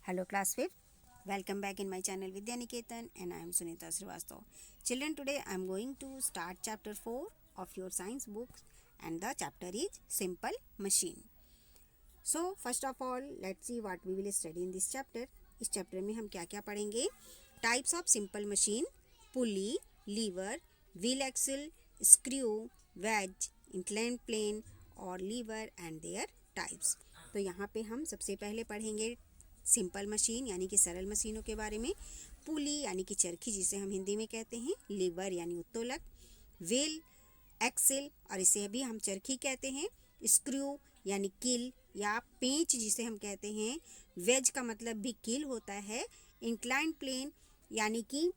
Hello class 5th. Welcome back in my channel Vidya Niketan and I am Sunita Srivastav. Children, today I am going to start chapter 4 of your science books and the chapter is simple machine. So first of all, let's see what we will study in this chapter. इस chapter में हम क्या क्या पढ़ेंगे? Types of simple machine, pulley, lever, wheel axle, screw, wedge, incline plane और lever and their types. तो यहाँ पे हम सबसे पहले पढ़ेंगे सिंपल मशीन यानी कि सरल मशीनों के बारे में, पुली यानी कि चरखी जिसे हम हिंदी में कहते हैं, लीवर यानी उत्तोलक, व्हील एक्सल और इसे भी हम चरखी कहते हैं, स्क्रू यानी कील या पेंच जिसे हम कहते हैं, वेज का मतलब भी कील होता है, इंक्लाइन प्लेन यानी कि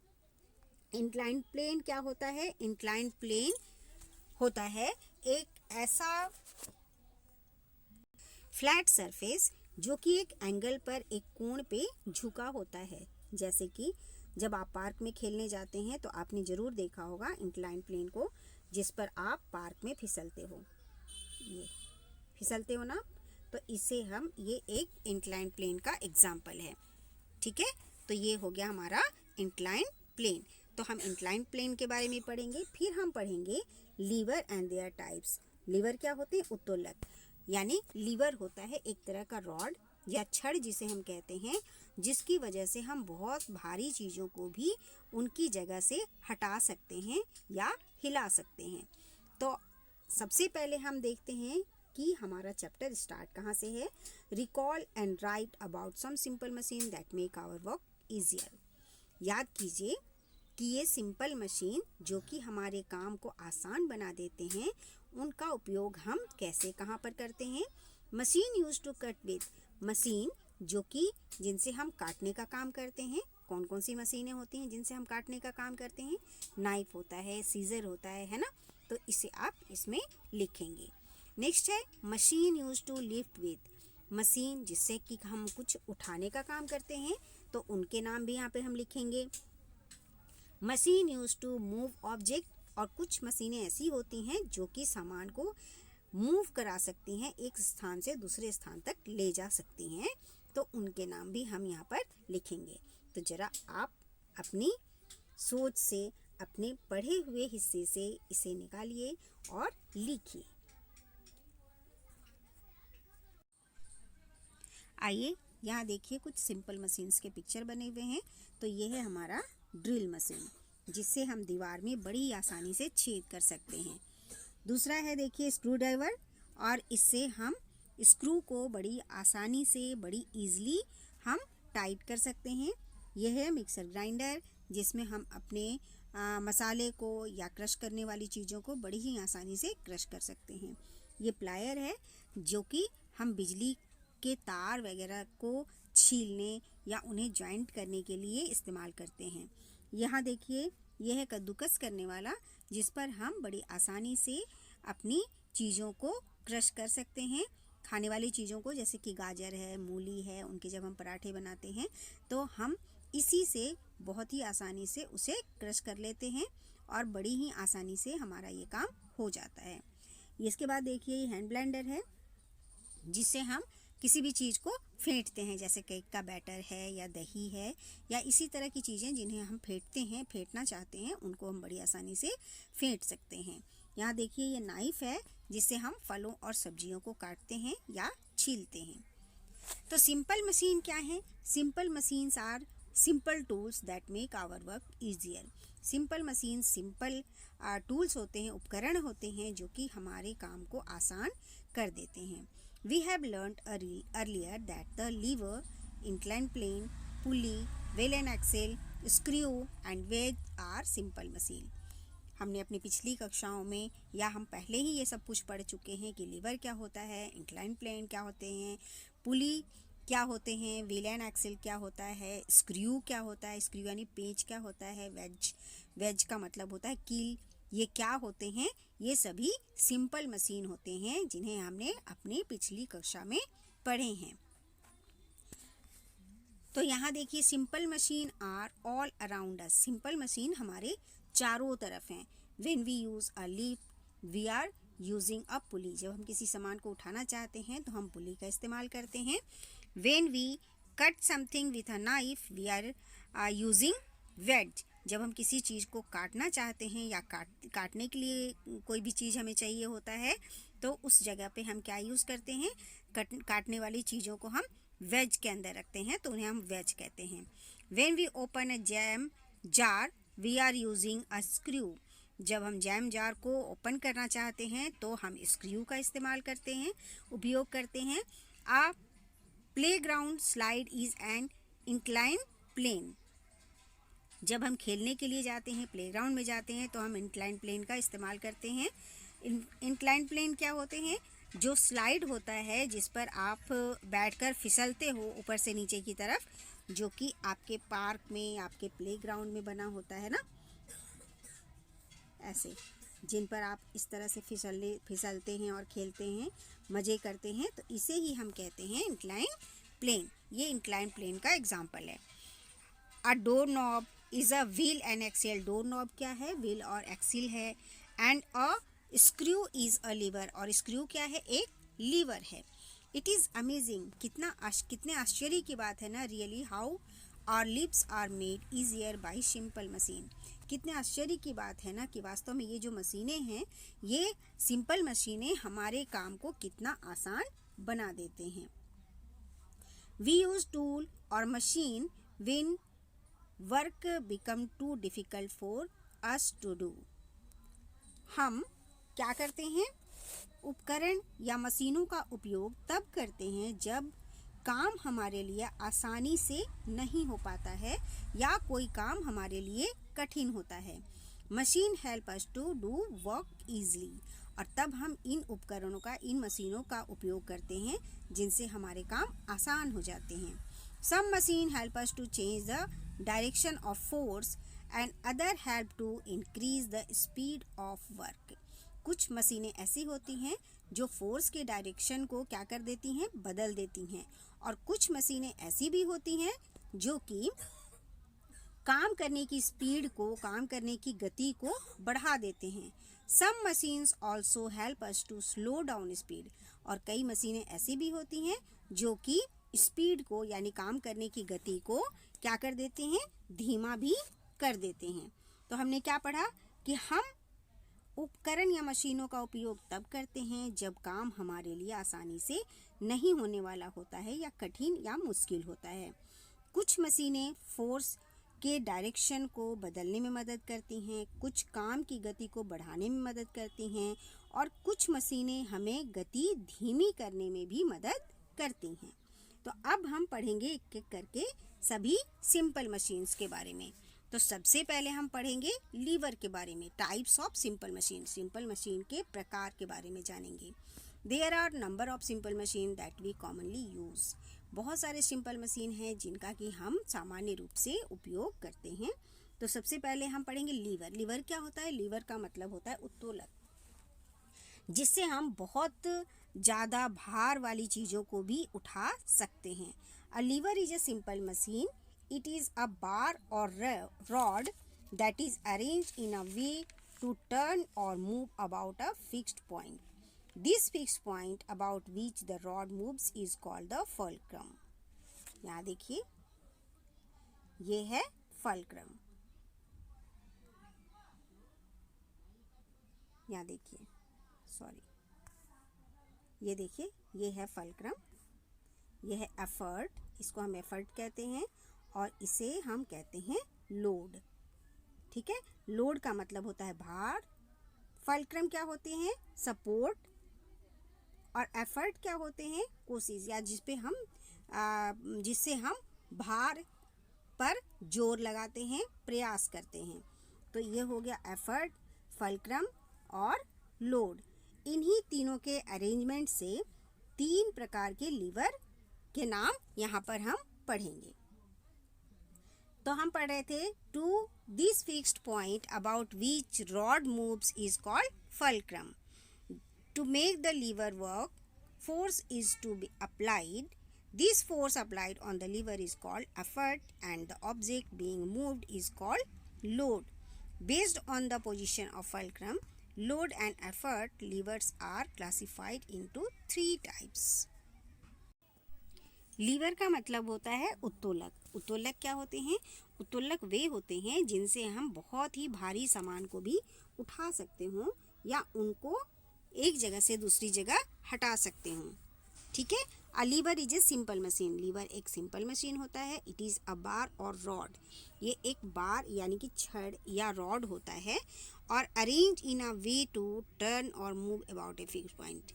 इंक्लाइन प्लेन क्या होता है? इंक्लाइन प्लेन होता है एक ऐसा फ्लैट सरफेस जो कि एक एंगल पर एक कोण पे झुका होता है. जैसे कि जब आप पार्क में खेलने जाते हैं तो आपने ज़रूर देखा होगा इंक्लाइन प्लेन को, जिस पर आप पार्क में फिसलते हो. ये फिसलते हो ना, तो इसे हम ये एक इंक्लाइन प्लेन का एग्जाम्पल है. ठीक है, तो ये हो गया हमारा इंक्लाइन प्लेन. तो हम इंक्लाइन प्लेन के बारे में पढ़ेंगे. फिर हम पढ़ेंगे lever and their types. Lever क्या होते हैं? उत्तोलक. यानी लीवर होता है एक तरह का रॉड या छड़ जिसे हम कहते हैं, जिसकी वजह से हम बहुत भारी चीज़ों को भी उनकी जगह से हटा सकते हैं या हिला सकते हैं. तो सबसे पहले हम देखते हैं कि हमारा चैप्टर स्टार्ट कहाँ से है. Recall and write about some simple machine that make our work easier. याद कीजिए कि ये सिंपल मशीन जो कि हमारे काम को आसान बना देते हैं, उनका उपयोग हम कैसे कहाँ पर करते हैं. Machine use to cut with. Machine जो कि जिनसे हम काटने का काम करते हैं. कौन कौन सी मशीनें होती हैं जिनसे हम काटने का काम करते हैं? नाइफ होता है, सीजर होता है ना. तो इसे आप इसमें लिखेंगे. नेक्स्ट है machine use to lift with. Machine जिससे कि हम कुछ उठाने का काम करते हैं, तो उनके नाम भी यहाँ पे हम लिखेंगे. Machine use to move object. और कुछ मशीनें ऐसी होती हैं जो कि सामान को मूव करा सकती हैं, एक स्थान से दूसरे स्थान तक ले जा सकती हैं, तो उनके नाम भी हम यहाँ पर लिखेंगे. तो ज़रा आप अपनी सोच से, अपने पढ़े हुए हिस्से से इसे निकालिए और लिखिए. आइए यहाँ देखिए, कुछ सिंपल मशीन्स के पिक्चर बने हुए हैं. तो ये है हमारा ड्रिल मशीन, जिससे हम दीवार में बड़ी आसानी से छेद कर सकते हैं. दूसरा है देखिए स्क्रू ड्राइवर, और इससे हम स्क्रू को बड़ी आसानी से, बड़ी इजीली हम टाइट कर सकते हैं. यह है मिक्सर ग्राइंडर, जिसमें हम अपने मसाले को या क्रश करने वाली चीज़ों को बड़ी ही आसानी से क्रश कर सकते हैं. ये प्लायर है जो कि हम बिजली के तार वगैरह को छीलने या उन्हें जॉइंट करने के लिए इस्तेमाल करते हैं. यहाँ देखिए, यह है कद्दूकस करने वाला, जिस पर हम बड़ी आसानी से अपनी चीज़ों को क्रश कर सकते हैं. खाने वाली चीज़ों को, जैसे कि गाजर है, मूली है, उनके जब हम पराठे बनाते हैं तो हम इसी से बहुत ही आसानी से उसे क्रश कर लेते हैं और बड़ी ही आसानी से हमारा ये काम हो जाता है. इसके बाद देखिए ये हैंड ब्लेंडर है, जिससे हम किसी भी चीज़ को फेंटते हैं, जैसे केक का बैटर है या दही है या इसी तरह की चीज़ें जिन्हें हम फेंटना चाहते हैं, उनको हम बड़ी आसानी से फेंट सकते हैं. यहाँ देखिए ये नाइफ है, जिससे हम फलों और सब्जियों को काटते हैं या छीलते हैं. तो सिंपल मशीन क्या है? Simple machines are simple tools that make our work easier. Simple machine simple tools होते हैं, उपकरण होते हैं जो कि हमारे काम को आसान कर देते हैं. We have learned earlier that the lever, inclined plane, pulley, wheel and axle, screw and wedge are simple machine. हमने अपनी पिछली कक्षाओं में या हम पहले ही ये सब कुछ पढ़ चुके हैं कि लीवर क्या होता है, इंक्लाइन प्लेन क्या होते हैं, पुली क्या होते हैं, व्हील एंड एक्सल क्या होता है, स्क्रू क्या होता है, स्क्रू यानी पेंच क्या होता है, वेज का मतलब होता है कील, ये क्या होते हैं. ये सभी सिंपल मशीन होते हैं जिन्हें हमने अपनी पिछली कक्षा में पढ़े हैं. तो यहाँ देखिए simple machine are all around us. Simple machine हमारे चारों तरफ हैं. When we use a lift we are using a pulley. जब हम किसी सामान को उठाना चाहते हैं तो हम पुली का इस्तेमाल करते हैं. When we cut something with a knife we are using wedge. जब हम किसी चीज़ को काटना चाहते हैं या काटने के लिए कोई भी चीज़ हमें चाहिए होता है तो उस जगह पे हम क्या यूज़ करते हैं, काटने वाली चीज़ों को हम वेज के अंदर रखते हैं तो उन्हें हम वेज कहते हैं। When we open a jam jar we are using a screw. जब हम जैम जार को ओपन करना चाहते हैं तो हम स्क्रू का इस्तेमाल करते हैं, उपयोग करते हैं। A playground slide is an incline plane. जब हम खेलने के लिए जाते हैं, प्लेग्राउंड में जाते हैं तो हम इंक्लाइन प्लेन का इस्तेमाल करते हैं। इंक्लाइन प्लेन क्या होते हैं? जो स्लाइड होता है जिस पर आप बैठकर फिसलते हो ऊपर से नीचे की तरफ, जो कि आपके पार्क में, आपके प्लेग्राउंड में बना होता है ना, ऐसे जिन पर आप इस तरह से फिसलते हैं और खेलते हैं, मज़े करते हैं, तो इसे ही हम कहते हैं इंक्लाइन प्लेन। ये इंक्लाइन प्लेन का एग्जाम्पल है। A door knob is a wheel and axle. Door knob क्या है? व्हील और एक्सिल है। And a screw is a lever. और स्क्रू क्या है? एक लीवर है। It is amazing. कितने आश्चर्य की बात है ना, really how our lives are made easier by simple machine. कितने आश्चर्य की बात है ना कि वास्तव में ये जो मशीनें हैं, ये सिंपल मशीनें हमारे काम को कितना आसान बना देते हैं। वी यूज टूल और machine when work become too difficult for us to do. हम क्या करते हैं? उपकरण या मशीनों का उपयोग तब करते हैं जब काम हमारे लिए आसानी से नहीं हो पाता है या कोई काम हमारे लिए कठिन होता है। Machine help us to do work easily. और तब हम इन उपकरणों का, इन मशीनों का उपयोग करते हैं जिनसे हमारे काम आसान हो जाते हैं। Some machine help us to change the direction of force and other help to increase the speed of work. कुछ मशीनें ऐसी होती हैं जो फोर्स के डायरेक्शन को क्या कर देती हैं? बदल देती हैं। और कुछ मशीनें ऐसी भी होती हैं जो कि काम करने की स्पीड को, काम करने की गति को बढ़ा देते हैं। Some machines also help us to slow down speed. और कई मशीनें ऐसी भी होती हैं जो कि स्पीड को, यानी काम करने की गति को क्या कर देते हैं? धीमा भी कर देते हैं। तो हमने क्या पढ़ा कि हम उपकरण या मशीनों का उपयोग तब करते हैं जब काम हमारे लिए आसानी से नहीं होने वाला होता है या कठिन या मुश्किल होता है। कुछ मशीनें फोर्स के डायरेक्शन को बदलने में मदद करती हैं, कुछ काम की गति को बढ़ाने में मदद करती हैं और कुछ मशीनें हमें गति धीमी करने में भी मदद करती हैं। तो अब हम पढ़ेंगे एक एक करके सभी सिंपल मशीन्स के बारे में। तो सबसे पहले हम पढ़ेंगे लीवर के बारे में, types of simple machine. Simple machine के प्रकार के बारे में जानेंगे। There are number of simple machine that we commonly use. बहुत सारे सिंपल मशीन हैं जिनका कि हम सामान्य रूप से उपयोग करते हैं। तो सबसे पहले हम पढ़ेंगे लीवर। लीवर क्या होता है? लीवर का मतलब होता है उत्तोलक, जिससे हम बहुत ज़्यादा भार वाली चीज़ों को भी उठा सकते हैं। A lever is a simple machine. It is a bar or rod that is arranged in a way to turn or move about a fixed point. This fixed point about which the rod moves is called the fulcrum. यहाँ देखिए, ये है fulcrum. यहाँ देखिए, ये देखिए, ये है fulcrum. ये है एफर्ट, इसको हम एफर्ट कहते हैं और इसे हम कहते हैं लोड। ठीक है, लोड का मतलब होता है भार, फल्क्रम क्या होते हैं? सपोर्ट, और एफर्ट क्या होते हैं? कोशिश, या जिससे हम भार पर जोर लगाते हैं, प्रयास करते हैं। तो ये हो गया एफर्ट, फल्क्रम और लोड। इन्हीं तीनों के अरेंजमेंट से 3 प्रकार के लीवर के नाम यहाँ पर हम पढ़ेंगे। तो हम पढ़ रहे थे, to this fixed point about which rod moves is called fulcrum. To make the lever work, force is to be applied. This force applied on the lever is called effort and the object being moved is called load. Based on the position of fulcrum, load and effort levers are classified into 3 types. Liver का मतलब होता है उत्तोलक। उत्तोलक क्या होते हैं? उत्तोलक वे होते हैं जिनसे हम बहुत ही भारी सामान को भी उठा सकते हों या उनको एक जगह से दूसरी जगह हटा सकते हों। ठीक है। A lever is a simple machine. Lever एक सिंपल मशीन होता है। इट इज़ अ बार और रॉड। ये एक बार यानी कि छड़ या रॉड होता है और arrange in a way to turn और move about a fix point.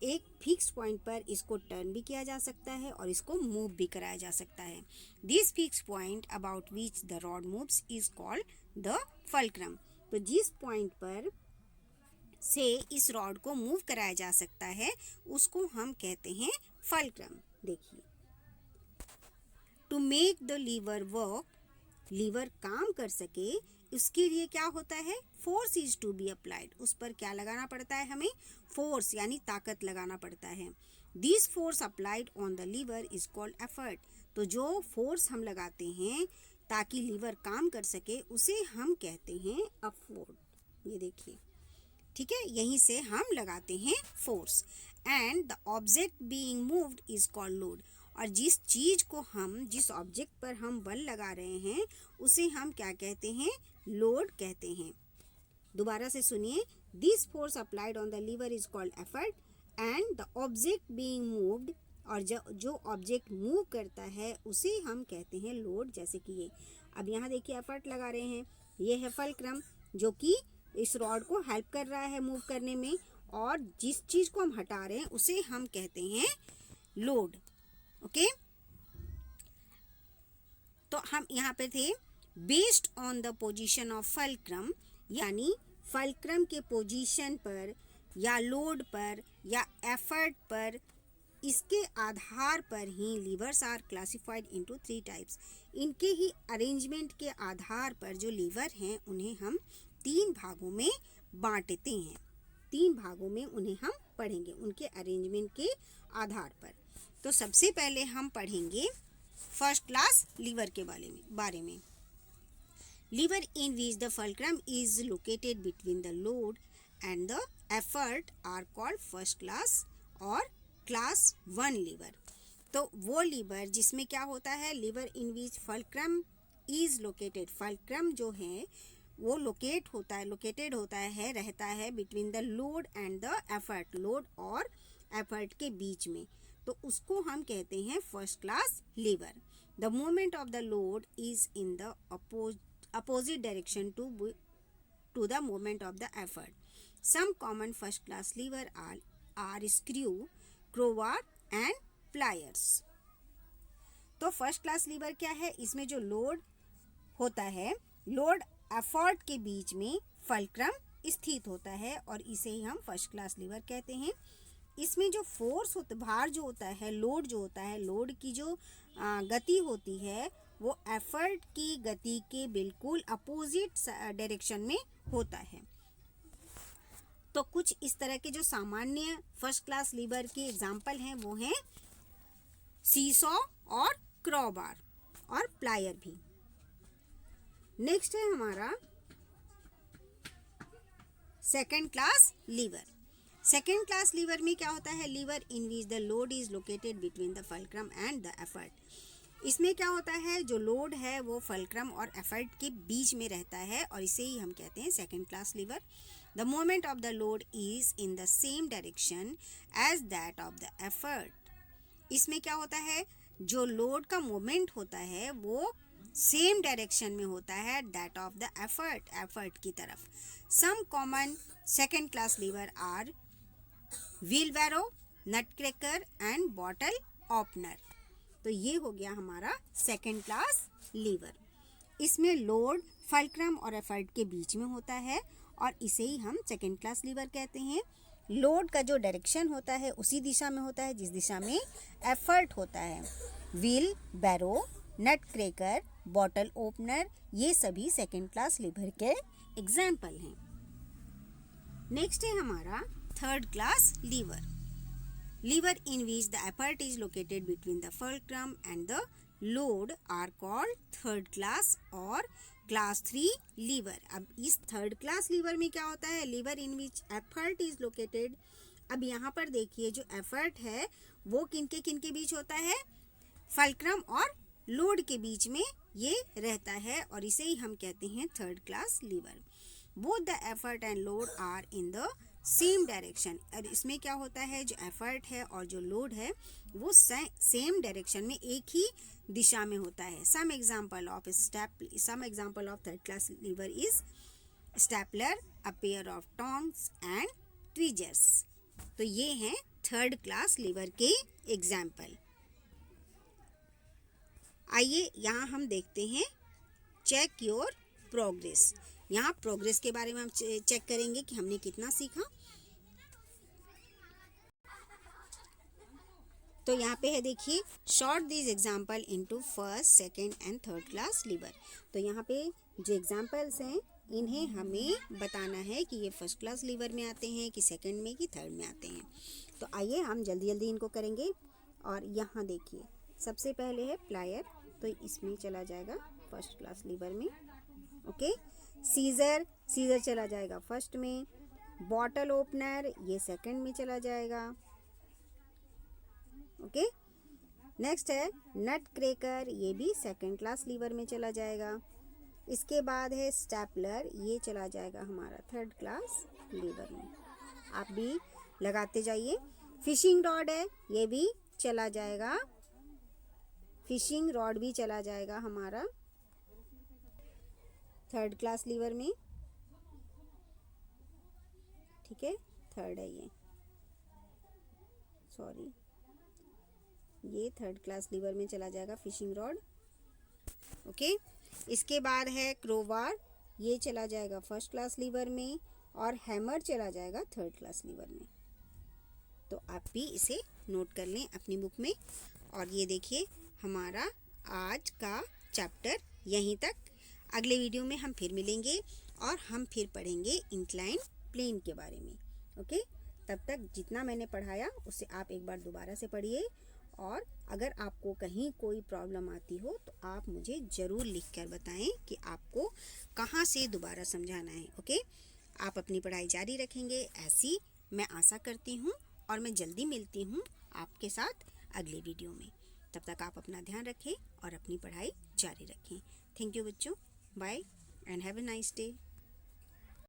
एक फिक्स पॉइंट पर इसको टर्न भी किया जा सकता है और इसको मूव भी कराया जा सकता है। This fix point about which the rod moves is called the fulcrum. तो जिस पॉइंट पर से इस रॉड को मूव कराया जा सकता है उसको हम कहते हैं फल्क्रम। देखिए, to make the lever work, lever काम कर सके उसके लिए क्या होता है? Force is to be applied. उस पर क्या लगाना पड़ता है? हमें फोर्स यानी ताकत लगाना पड़ता है। This force applied on the lever is called effort. तो जो फोर्स हम लगाते हैं ताकि लीवर काम कर सके उसे हम कहते हैं अफोर्ड। ये देखिए, ठीक है, यहीं से हम लगाते हैं force. And the object being moved is called load. और जिस ऑब्जेक्ट पर हम बल लगा रहे हैं उसे हम क्या कहते हैं? लोड कहते हैं। दोबारा से सुनिए, this force applied on the lever is called effort and the object being moved, और जो ऑब्जेक्ट मूव करता है उसे हम कहते हैं लोड। जैसे कि ये अब यहाँ देखिए एफर्ट लगा रहे हैं, ये है फल्क्रम जो कि इस रॉड को हेल्प कर रहा है मूव करने में, और जिस चीज़ को हम हटा रहे हैं उसे हम कहते हैं लोड। ओके, तो हम यहाँ पे थे based on the position of fulcrum, यानी फल्क्रम के पोजीशन पर या लोड पर या एफर्ट पर, इसके आधार पर ही levers are classified into 3 types. इनके ही अरेंजमेंट के आधार पर जो लीवर हैं उन्हें हम 3 भागों में बांटते हैं। 3 भागों में उन्हें हम पढ़ेंगे उनके अरेंजमेंट के आधार पर। तो सबसे पहले हम पढ़ेंगे फर्स्ट क्लास लीवर के बारे में। Lever in which the fulcrum is located between the load and the effort are called first class और क्लास 1 लीवर। तो वो लीवर जिसमें क्या होता है? Lever in which fulcrum is located. Fulcrum जो है वो लोकेटेड होता है रहता है between the load and the effort, load और एफर्ट के बीच में, तो उसको हम कहते हैं first class lever. The movement of the load is in the opposite direction to the movement of the effort. Some common first class lever are screw, crowbar and pliers. तो फर्स्ट क्लास लीवर क्या है? इसमें जो load होता है, load effort के बीच में फल्क्रम स्थित होता है और इसे ही हम फर्स्ट क्लास लीवर कहते हैं। इसमें जो फोर्स भार जो होता है, लोड जो होता है, लोड की जो गति होती है वो एफर्ट की गति के बिल्कुल अपोजिट डायरेक्शन में होता है। तो कुछ इस तरह के जो सामान्य फर्स्ट क्लास लीवर के एग्जाम्पल हैं वो हैं सीसॉ और क्रॉबार और प्लायर भी। नेक्स्ट है हमारा second class lever. Second class lever में क्या होता है? Lever in which the load is located between the fulcrum and the effort. इसमें क्या होता है? जो लोड है वो फल्क्रम और एफर्ट के बीच में रहता है और इसे ही हम कहते हैं second class lever. The moment of the load is in the same direction as that of the effort. इसमें क्या होता है? जो लोड का मोमेंट होता है वो सेम डायरेक्शन में होता है दैट ऑफ द एफर्ट की तरफ। Some common second class lever are wheelbarrow, nutcracker and bottle opener. तो ये हो गया हमारा सेकेंड क्लास लीवर। इसमें लोड फल्क्रम और एफर्ट के बीच में होता है और इसे ही हम सेकेंड क्लास लीवर कहते हैं। लोड का जो डायरेक्शन होता है उसी दिशा में होता है जिस दिशा में एफर्ट होता है। Wheelbarrow, nutcracker, bottle opener, ये सभी सेकेंड क्लास लीवर के एग्जाम्पल हैं। नेक्स्ट है हमारा third class lever. Lever in which the effort is located between the fulcrum and the load are called third class और class 3 lever. अब इस third class lever में क्या होता है? Lever in which effort is located. अब यहाँ पर देखिए जो एफर्ट है वो किनके बीच होता है? फल्क्रम और लोड के बीच में ये रहता है और इसे ही हम कहते हैं third class lever. Both the effort and load are in the same direction. और इसमें क्या होता है, जो एफर्ट है और जो लोड है वो सेम डायरेक्शन में एक ही दिशा में होता है। Some example of third class lever is stapler, a pair of tongs and tweezers. तो ये हैं थर्ड क्लास लीवर के एग्जाम्पल। आइए यहाँ हम देखते हैं चेक योर प्रोग्रेस। यहाँ प्रोग्रेस के बारे में हम चेक करेंगे कि हमने कितना सीखा। तो यहाँ पे है देखिए, short this example into first, second and third class liver. तो यहाँ पे जो एग्जाम्पल्स हैं इन्हें हमें बताना है कि ये फर्स्ट क्लास लीवर में आते हैं कि सेकंड में कि थर्ड में आते हैं। तो आइए हम जल्दी जल्दी इनको करेंगे। और यहाँ देखिए, सबसे पहले है प्लायर, तो इसमें चला जाएगा फर्स्ट क्लास लीवर में। ओके, सीजर चला जाएगा फर्स्ट में। बॉटल ओपनर ये सेकंड में चला जाएगा। ओके, नेक्स्ट है नट क्रैकर, ये भी सेकंड क्लास लीवर में चला जाएगा। इसके बाद है स्टेपलर, ये चला जाएगा हमारा थर्ड क्लास लीवर में। आप भी लगाते जाइए। फिशिंग रॉड है, ये भी चला जाएगा, फिशिंग रॉड भी चला जाएगा हमारा थर्ड क्लास लीवर में। ठीक है, थर्ड है ये थर्ड क्लास लीवर में चला जाएगा फिशिंग रॉड। ओके, इसके बाद है क्रोबार, ये चला जाएगा फर्स्ट क्लास लीवर में। और हैमर चला जाएगा थर्ड क्लास लीवर में। तो आप भी इसे नोट कर लें अपनी बुक में। और ये देखिए, हमारा आज का चैप्टर यहीं तक। अगले वीडियो में हम फिर मिलेंगे और हम फिर पढ़ेंगे इंक्लाइन प्लेन के बारे में। ओके, तब तक जितना मैंने पढ़ाया उसे आप एक बार दोबारा से पढ़िए। और अगर आपको कहीं कोई प्रॉब्लम आती हो तो आप मुझे ज़रूर लिख कर बताएं कि आपको कहाँ से दोबारा समझाना है। ओके, आप अपनी पढ़ाई जारी रखेंगे ऐसी मैं आशा करती हूँ। और मैं जल्दी मिलती हूँ आपके साथ अगले वीडियो में। तब तक आप अपना ध्यान रखें और अपनी पढ़ाई जारी रखें। थैंक यू बच्चों, bye and have a nice day.